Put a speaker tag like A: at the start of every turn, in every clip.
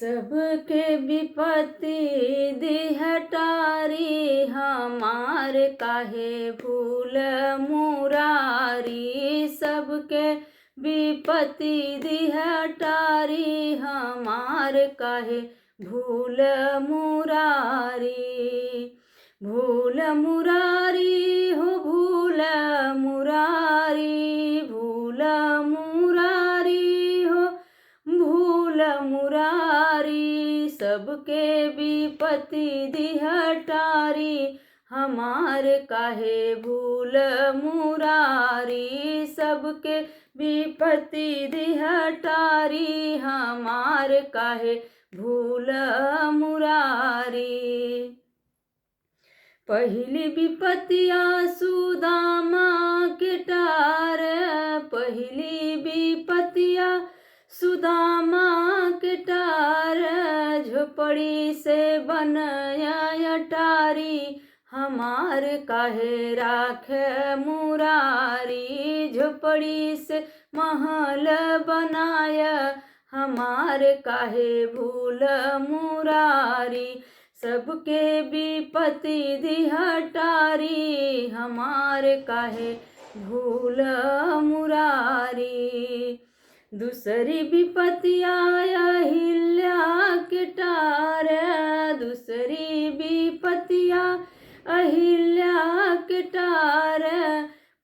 A: सबके विपत्ति दिहटारी, हमार काहे भूल मुरारी। सबके विपत्ति दिहटारी, हमार काहे भूल मुरारी। भूल मुरारी हो भूल मुरारी, भूल मुरारी हो भूल मुरारी। सबके विपत्ति दिहटारी, हमार काहे भूल मुरारी। सबके विपत्ति दिहटारी, हमार काहे भूल मुरारी। पहली विपत्तिया सुदामा के टार, पहली विपत्तिया सुदामा के टार। झोपड़ी से बनया अटारी, हमार काहे राख मुरारी। झोपड़ी से महल बनाया, हमार काहे भूल मुरारी। सबके विपत्ति दिहटारी, हमार काहे भूल मुरारी। दूसरी विपत्तिया अहिल्या के टार, दूसरी विपत्तिया अहिल्या के टार।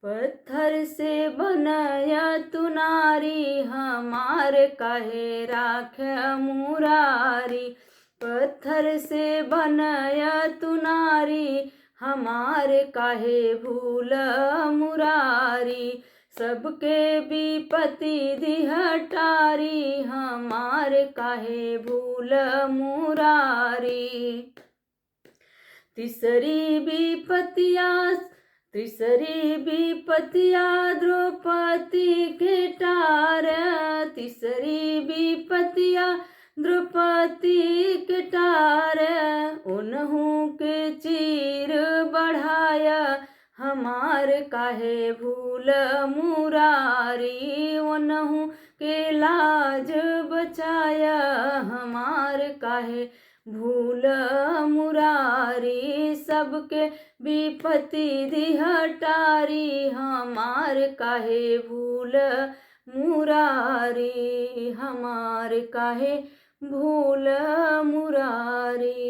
A: पत्थर से बनया तुनारी, हमार काहे राख मुरारी। पत्थर से बनया तुनारी, हमार काहे भूल मुरारी। सबके विपत्ति दिहटारी, हमार काहे भूल मुरारी। तीसरी विपत्तिया द्रौपदी के टार, तीसरी विपत्तिया द्रौपदी के टार। उन्हों के चीर बढ़ाया, हमार काहे भूल मुरारी। उन्हों के लाज बचाया, हमार काहे भूल मुरारी। सबके विपत्ति दिहटारी, हमार काहे भूल मुरारी। हमार काहे भूल मुरारी।